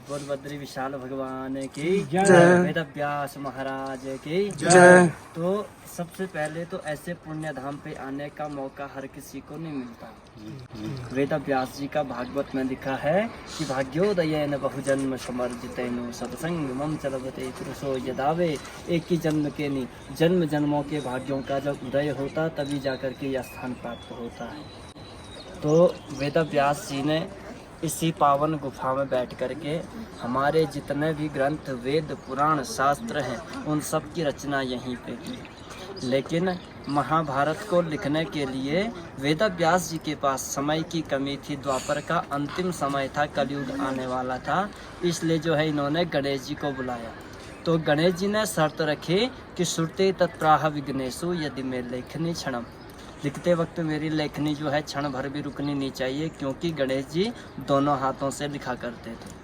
बोल बद्री विशाल भगवान की जय। वेद व्यास महाराज की जय। तो सबसे पहले तो ऐसे पुण्य धाम पे आने का मौका हर किसी को नहीं मिलता। वेद व्यास जी का भागवत में लिखा है कि भाग्योदयेन बहुजन्म समर्जितेनु सत्संग मम चलबते पुरुषो यदावे। एक ही जन्म के नहीं, जन्म जन्मों के भाग्यों का जब उदय होता तभी जाकर के यह स्थान प्राप्त होता है। तो वेद व्यास जी ने इसी पावन गुफा में बैठ करके हमारे जितने भी ग्रंथ वेद पुराण शास्त्र हैं उन सब की रचना यहीं पे की। लेकिन महाभारत को लिखने के लिए वेद व्यास जी के पास समय की कमी थी। द्वापर का अंतिम समय था, कलयुग आने वाला था, इसलिए जो है इन्होंने गणेश जी को बुलाया। तो गणेश जी ने शर्त रखी कि श्रुते तत्प्राह विघ्नेषु यदि मैं लेखनी क्षणम, लिखते वक्त मेरी लेखनी जो है क्षण भर भी रुकनी नहीं चाहिए, क्योंकि गणेश जी दोनों हाथों से लिखा करते थे।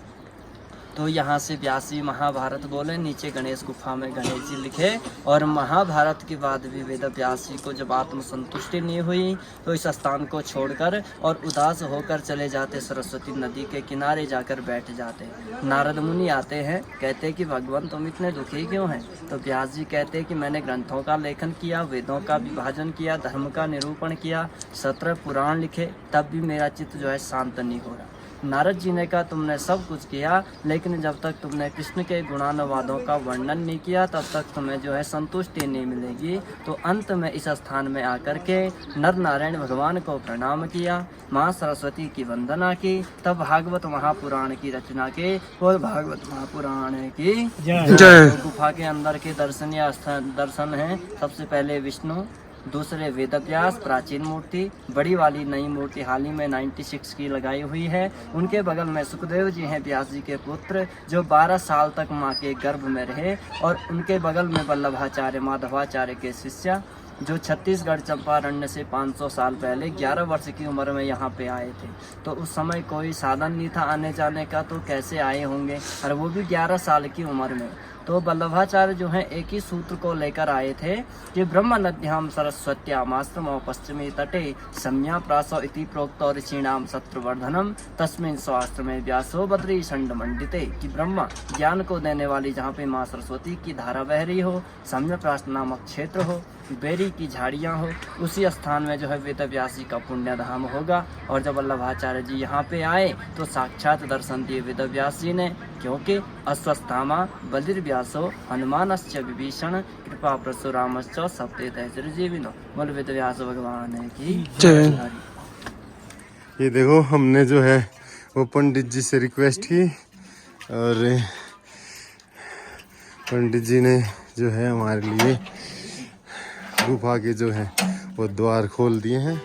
तो यहाँ से व्यास जी महाभारत बोले, नीचे गणेश गुफा में गणेश जी लिखे। और महाभारत के बाद भी वेद व्यास जी को जब आत्मसंतुष्टि नहीं हुई तो इस स्थान को छोड़कर और उदास होकर चले जाते, सरस्वती नदी के किनारे जाकर बैठ जाते। नारद मुनि आते हैं, कहते कि भगवान तुम इतने दुखी क्यों हैं? तो व्यास जी कहते कि मैंने ग्रंथों का लेखन किया, वेदों का विभाजन किया, धर्म का निरूपण किया, 17 पुराण लिखे, तब भी मेरा चित्त जो है शांत नहीं हो रहा। नारद जी ने कहा तुमने सब कुछ किया, लेकिन जब तक तुमने कृष्ण के गुणानुवादों का वर्णन नहीं किया तब तक तुम्हें जो है संतुष्टि नहीं मिलेगी। तो अंत में इस स्थान में आकर के नर नारायण भगवान को प्रणाम किया, माँ सरस्वती की वंदना की, तब भागवत महापुराण की रचना की। और भागवत महापुराण की जय। गुफा के अंदर के दर्शनीय दर्शन है। सबसे पहले विष्णु, दूसरे वेद व्यास प्राचीन मूर्ति, बड़ी वाली नई मूर्ति हाल ही में 96 की लगाई हुई है। उनके बगल में सुखदेव जी हैं, व्यास जी के पुत्र, जो 12 साल तक माँ के गर्भ में रहे। और उनके बगल में वल्लभाचार्य माधवाचार्य के शिष्य, जो छत्तीसगढ़ चंपारण्य से 500 साल पहले 11 वर्ष की उम्र में यहाँ पे आए थे। तो उस समय कोई साधन नहीं था आने जाने का, तो कैसे आए होंगे, और वो भी 11 साल की उम्र में। तो वल्लभाचार्य जो हैं एक ही सूत्र को लेकर आए थे कि ब्रह्म नद्याम सरस्वत्यामाश्रमो पश्चिमी तटे सम्या प्रासो इति प्रोक्तो ऋषीणाम शत्रुवर्धनम तस्मिन् स्वाश्रमे व्यासो बद्री षण्ड मंडिते। कि ब्रह्मा ज्ञान को देने वाली जहाँ पे माँ सरस्वती की धारा बह रही हो, सम्य प्रास नामक क्षेत्र हो, बेरी की झाड़ियाँ हो, उसी स्थान में जो है वेद व्यास जी का पुण्य धाम होगा। और जब वल्लभाचार्य जी यहाँ पे आए तो साक्षात दर्शन दिए वेद व्यास जी ने, क्योंकि अश्वस्थामा बलिर्व्यासो हनुमानश्च विभीषण कृपा परशुरामश्च सप्ते तैजजीविनो। बोल वेद व्यास भगवान की जय। ये देखो हमने जो है वो पंडित जी से रिक्वेस्ट की और पंडित जी ने जो है हमारे लिए गुफा के जो है वो द्वार खोल दिए हैं।